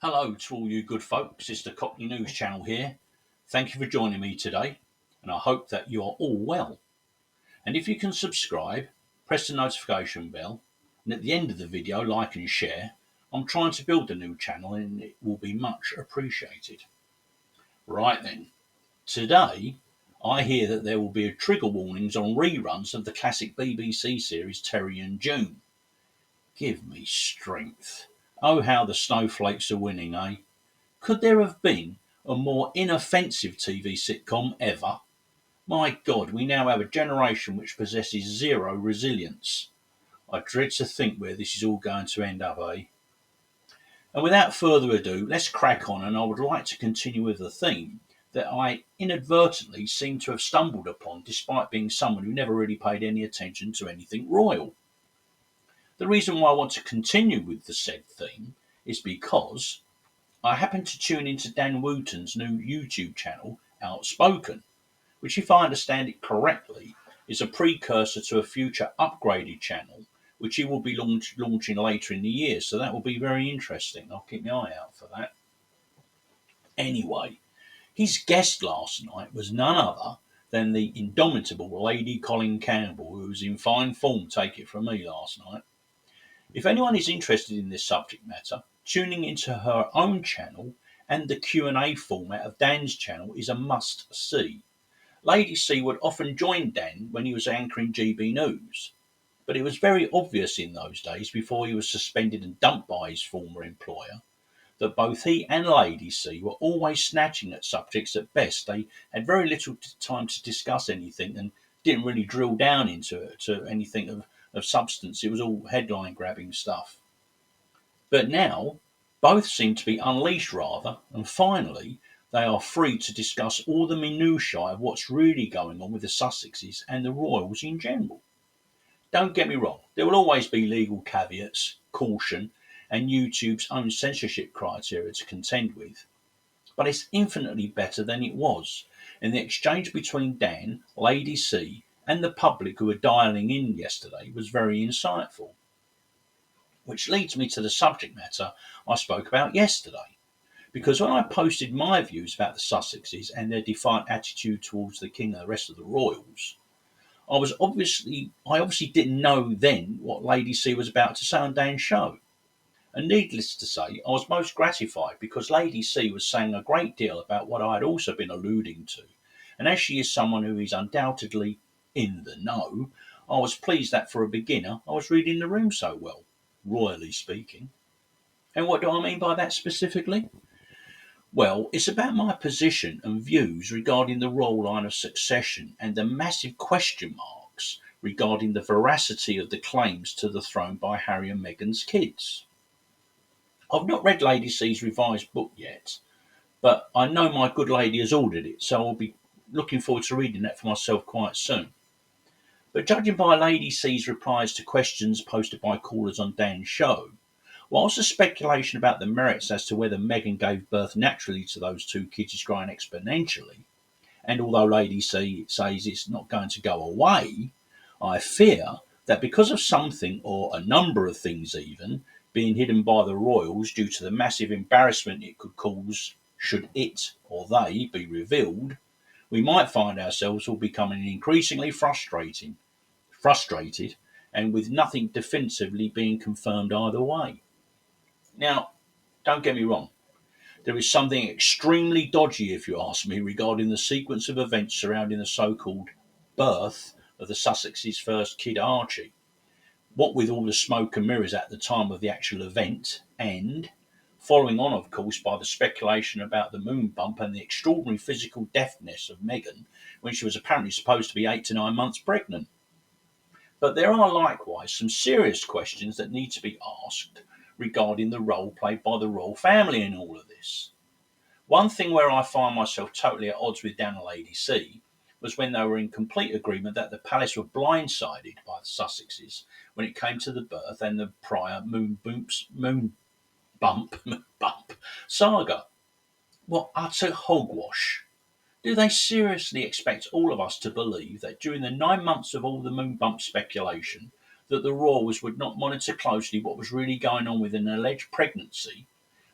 Hello to all you good folks, it's the Cockney News Channel here. Thank you for joining me today, and I hope that you are all well. And if you can subscribe, press the notification bell, and at the end of the video, like and share. I'm trying to build a new channel and it will be much appreciated. Right then, today I hear that there will be trigger warnings on reruns of the classic BBC series Terry and June. Give me strength. Oh, how the snowflakes are winning, eh? Could there have been a more inoffensive TV sitcom ever? My God, we now have a generation which possesses zero resilience. I dread to think where this is all going to end up, eh? And without further ado, let's crack on, and I would like to continue with the theme that I inadvertently seem to have stumbled upon despite being someone who never really paid any attention to anything royal. The reason why I want to continue with the said theme is because I happened to tune into Dan Wooten's new YouTube channel, Outspoken, which, if I understand it correctly, is a precursor to a future upgraded channel, which he will be launching later in the year. So that will be very interesting. I'll keep my eye out for that. Anyway, his guest last night was none other than the indomitable Lady Colin Campbell, who was in fine form, take it from me, last night. If anyone is interested in this subject matter, tuning into her own channel and the Q&A format of Dan's channel is a must-see. Lady C would often join Dan when he was anchoring GB News, but it was very obvious in those days, before he was suspended and dumped by his former employer, that both he and Lady C were always snatching at subjects at best. They had very little time to discuss anything and didn't really drill down into anything of substance. It was all headline grabbing stuff. But now both seem to be unleashed rather, and finally they are free to discuss all the minutiae of what's really going on with the Sussexes and the royals in general. Don't get me wrong, there will always be legal caveats, caution, and YouTube's own censorship criteria to contend with, but it's infinitely better than it was, and the exchange between Dan, Lady C, and the public who were dialing in yesterday was very insightful. Which leads me to the subject matter I spoke about yesterday. Because when I posted my views about the Sussexes and their defiant attitude towards the King and the rest of the royals, I obviously didn't know then what Lady C was about to say on Dan's show. And needless to say, I was most gratified, because Lady C was saying a great deal about what I had also been alluding to. And as she is someone who is undoubtedly in the know, I was pleased that for a beginner I was reading the room so well, royally speaking. And what do I mean by that specifically? Well, it's about my position and views regarding the royal line of succession and the massive question marks regarding the veracity of the claims to the throne by Harry and Meghan's kids. I've not read Lady C's revised book yet, but I know my good lady has ordered it, so I'll be looking forward to reading that for myself quite soon. But judging by Lady C's replies to questions posted by callers on Dan's show, whilst the speculation about the merits as to whether Meghan gave birth naturally to those two kids is growing exponentially, and although Lady C says it's not going to go away, I fear that because of something, or a number of things even, being hidden by the royals due to the massive embarrassment it could cause should it or they be revealed, we might find ourselves all becoming increasingly frustrated, and with nothing definitively being confirmed either way. Now, don't get me wrong, there is something extremely dodgy, if you ask me, regarding the sequence of events surrounding the so-called birth of the Sussexes' first kid, Archie. What with all the smoke and mirrors at the time of the actual event, and following on, of course, by the speculation about the moon bump and the extraordinary physical deftness of Meghan when she was apparently supposed to be 8 to 9 months pregnant. But there are likewise some serious questions that need to be asked regarding the role played by the royal family in all of this. One thing where I find myself totally at odds with Dan and Lady C was when they were in complete agreement that the palace were blindsided by the Sussexes when it came to the birth and the prior moon bump saga. What utter hogwash. Do they seriously expect all of us to believe that during the 9 months of all the moon bump speculation, that the royals would not monitor closely what was really going on with an alleged pregnancy,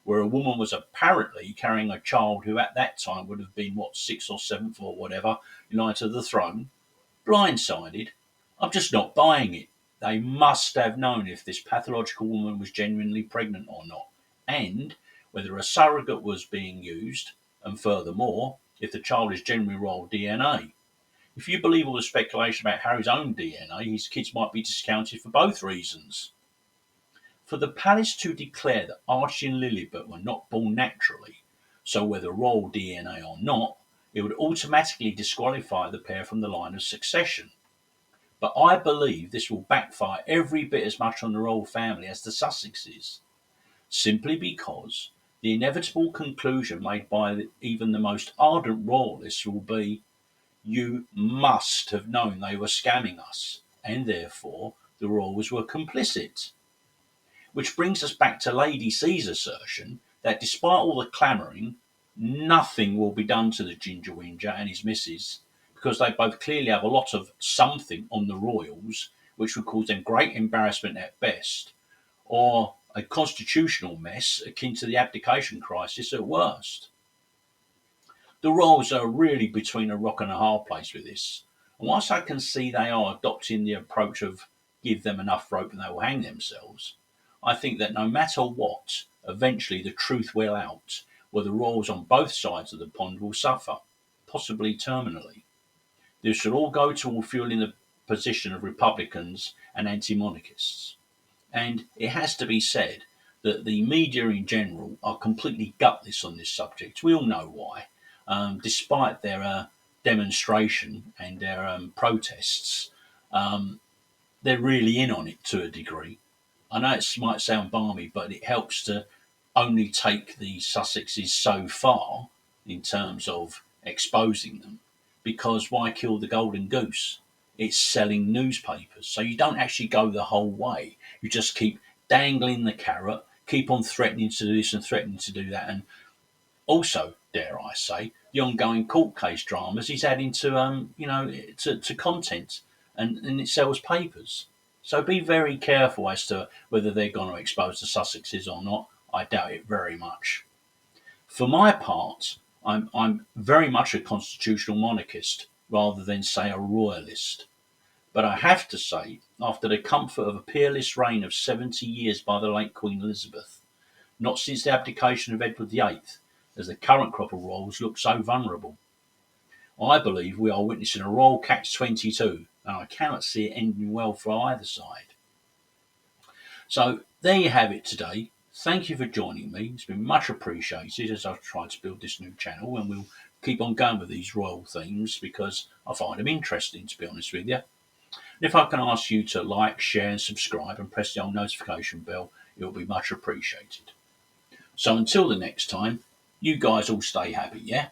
where a woman was apparently carrying a child who at that time would have been, what, sixth or seventh or whatever, in line to the throne, blindsided. I'm just not buying it. They must have known if this pathological woman was genuinely pregnant or not, and whether a surrogate was being used, and furthermore, if the child is genuine royal DNA. If you believe all the speculation about Harry's own DNA, his kids might be discounted for both reasons. For the palace to declare that Archie and Lillibet were not born naturally, so whether royal DNA or not, it would automatically disqualify the pair from the line of succession. But I believe this will backfire every bit as much on the royal family as the Sussexes, simply because the inevitable conclusion made by even the most ardent royalists will be, you must have known they were scamming us, and therefore the royals were complicit. Which brings us back to Lady C's assertion that despite all the clamouring, nothing will be done to the Ginger Whinger and his missus, because they both clearly have a lot of something on the royals, which would cause them great embarrassment at best, or a constitutional mess akin to the abdication crisis at worst. The royals are really between a rock and a hard place with this, and whilst I can see they are adopting the approach of give them enough rope and they will hang themselves, I think that no matter what, eventually the truth will out, where the royals on both sides of the pond will suffer, possibly terminally. This should all go toward fueling the position of Republicans and anti-monarchists. And it has to be said that the media in general are completely gutless on this subject. We all know why. Despite their demonstration and their protests, they're really in on it to a degree. I know it might sound balmy, but it helps to only take the Sussexes so far in terms of exposing them, because why kill the golden goose? It's selling newspapers, so you don't actually go the whole way. You just keep dangling the carrot, keep on threatening to do this and threatening to do that, and also, dare I say, the ongoing court case dramas he's adding to to content, and it sells papers. So be very careful as to whether they're going to expose the Sussexes or not. I doubt it very much. For my part, I'm very much a constitutional monarchist rather than, say, a royalist. But I have to say, after the comfort of a peerless reign of 70 years by the late Queen Elizabeth, not since the abdication of Edward VIII, as the current crop of royals look so vulnerable. I believe we are witnessing a royal catch-22, and I cannot see it ending well for either side. So there you have it today. Thank you for joining me. It's been much appreciated as I've tried to build this new channel, and we'll keep on going with these royal themes because I find them interesting, to be honest with you. And if I can ask you to like, share and subscribe and press the old notification bell, it will be much appreciated. So until the next time, you guys all stay happy, yeah?